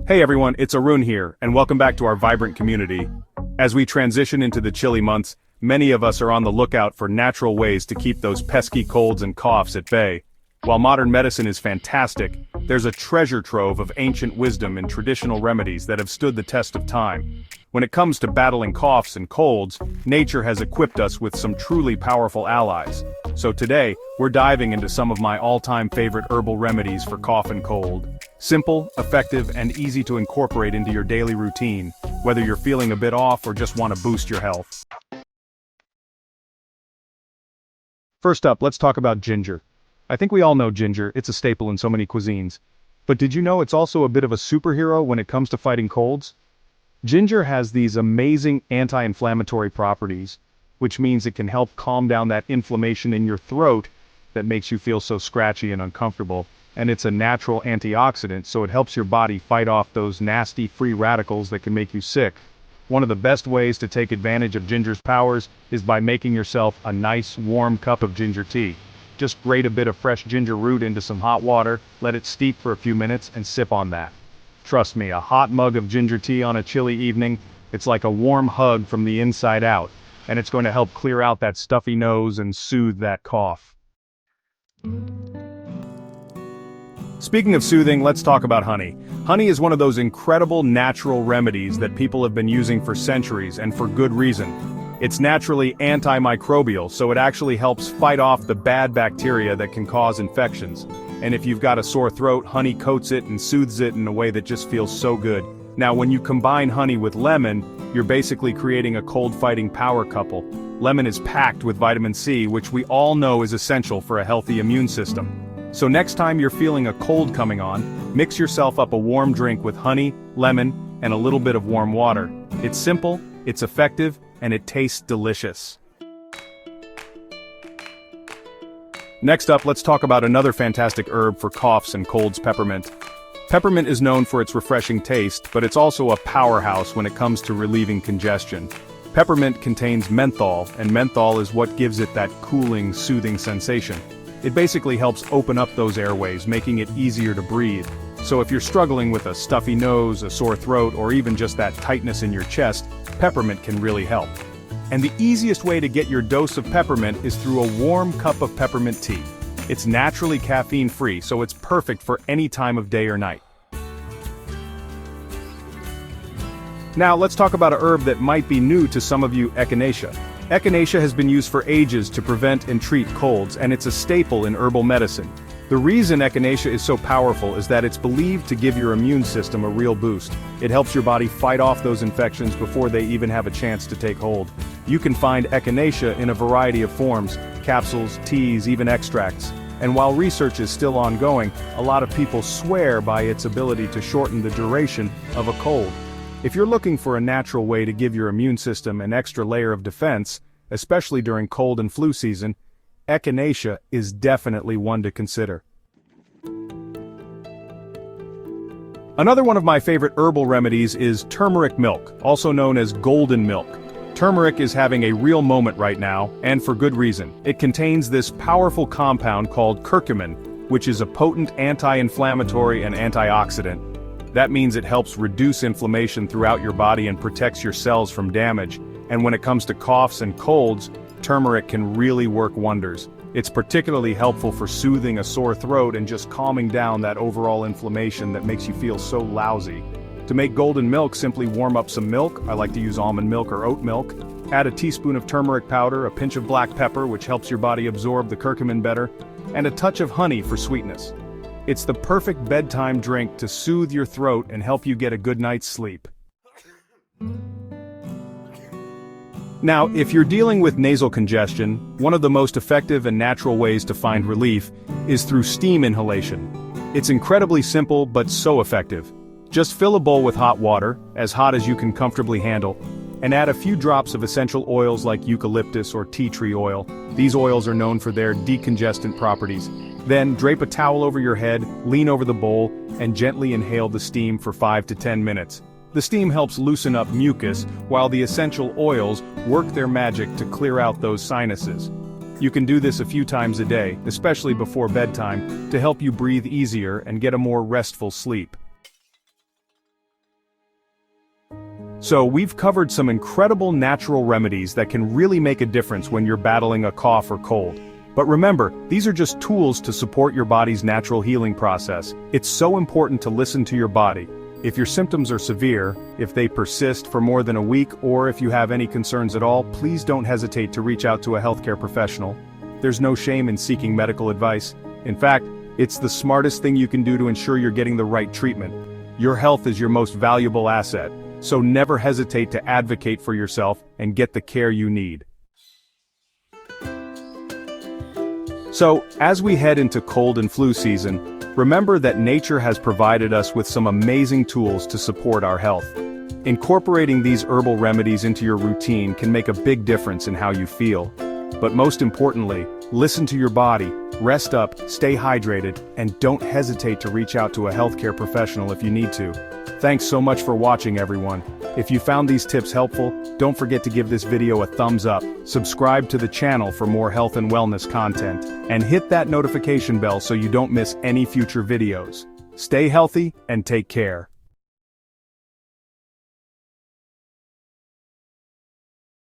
Hey everyone, it's Arun here, and welcome back to our vibrant community. As we transition into the chilly months, many of us are on the lookout for natural ways to keep those pesky colds and coughs at bay. While modern medicine is fantastic, there's a treasure trove of ancient wisdom and traditional remedies that have stood the test of time. When it comes to battling coughs and colds, nature has equipped us with some truly powerful allies. So today, we're diving into some of my all-time favorite herbal remedies for cough and cold. Simple, effective, and easy to incorporate into your daily routine, whether you're feeling a bit off or just want to boost your health. First up, let's talk about ginger. I think we all know ginger, it's a staple in so many cuisines. But did you know it's also a bit of a superhero when it comes to fighting colds? Ginger has these amazing anti-inflammatory properties, which means it can help calm down that inflammation in your throat that makes you feel so scratchy and uncomfortable. And it's a natural antioxidant, so it helps your body fight off those nasty free radicals that can make you sick. One of the best ways to take advantage of ginger's powers is by making yourself a nice warm cup of ginger tea. Just grate a bit of fresh ginger root into some hot water, let it steep for a few minutes, and sip on that. Trust me, a hot mug of ginger tea on a chilly evening, it's like a warm hug from the inside out, and it's going to help clear out that stuffy nose and soothe that cough. Speaking of soothing, let's talk about honey. Honey is one of those incredible natural remedies that people have been using for centuries, and for good reason. It's naturally antimicrobial, so it actually helps fight off the bad bacteria that can cause infections. And if you've got a sore throat, honey coats it and soothes it in a way that just feels so good. Now, when you combine honey with lemon, you're basically creating a cold-fighting power couple. Lemon is packed with vitamin C, which we all know is essential for a healthy immune system. So next time you're feeling a cold coming on, mix yourself up a warm drink with honey, lemon, and a little bit of warm water. It's simple, it's effective, and it tastes delicious. Next up, let's talk about another fantastic herb for coughs and colds: peppermint. Peppermint is known for its refreshing taste, but it's also a powerhouse when it comes to relieving congestion. Peppermint contains menthol, and menthol is what gives it that cooling, soothing sensation. It basically helps open up those airways, making it easier to breathe. So if you're struggling with a stuffy nose, a sore throat, or even just that tightness in your chest, peppermint can really help. And the easiest way to get your dose of peppermint is through a warm cup of peppermint tea. It's naturally caffeine-free, so it's perfect for any time of day or night. Now let's talk about a herb that might be new to some of you: echinacea. Echinacea has been used for ages to prevent and treat colds, and it's a staple in herbal medicine. The reason echinacea is so powerful is that it's believed to give your immune system a real boost. It helps your body fight off those infections before they even have a chance to take hold. You can find echinacea in a variety of forms: capsules, teas, even extracts. And while research is still ongoing, a lot of people swear by its ability to shorten the duration of a cold. If you're looking for a natural way to give your immune system an extra layer of defense, especially during cold and flu season, echinacea is definitely one to consider. Another one of my favorite herbal remedies is turmeric milk, also known as golden milk. Turmeric is having a real moment right now, and for good reason. It contains this powerful compound called curcumin, which is a potent anti-inflammatory and antioxidant. That means it helps reduce inflammation throughout your body and protects your cells from damage. And when it comes to coughs and colds, turmeric can really work wonders. It's particularly helpful for soothing a sore throat and just calming down that overall inflammation that makes you feel so lousy. To make golden milk, simply warm up some milk. I like to use almond milk or oat milk. Add a teaspoon of turmeric powder, a pinch of black pepper, which helps your body absorb the curcumin better, and a touch of honey for sweetness. It's the perfect bedtime drink to soothe your throat and help you get a good night's sleep. Now, if you're dealing with nasal congestion, one of the most effective and natural ways to find relief is through steam inhalation. It's incredibly simple but so effective. Just fill a bowl with hot water, as hot as you can comfortably handle, and add a few drops of essential oils like eucalyptus or tea tree oil. These oils are known for their decongestant properties. Then, drape a towel over your head, lean over the bowl, and gently inhale the steam for 5 to 10 minutes. The steam helps loosen up mucus, while the essential oils work their magic to clear out those sinuses. You can do this a few times a day, especially before bedtime, to help you breathe easier and get a more restful sleep. So we've covered some incredible natural remedies that can really make a difference when you're battling a cough or cold. But remember, these are just tools to support your body's natural healing process. It's so important to listen to your body. If your symptoms are severe, if they persist for more than a week, or if you have any concerns at all, please don't hesitate to reach out to a healthcare professional. There's no shame in seeking medical advice. In fact, it's the smartest thing you can do to ensure you're getting the right treatment. Your health is your most valuable asset, so never hesitate to advocate for yourself and get the care you need. So, as we head into cold and flu season, remember that nature has provided us with some amazing tools to support our health. Incorporating these herbal remedies into your routine can make a big difference in how you feel. But most importantly, listen to your body, rest up, stay hydrated, and don't hesitate to reach out to a healthcare professional if you need to. Thanks so much for watching, everyone. If you found these tips helpful, don't forget to give this video a thumbs up, subscribe to the channel for more health and wellness content, and hit that notification bell so you don't miss any future videos. Stay healthy and take care.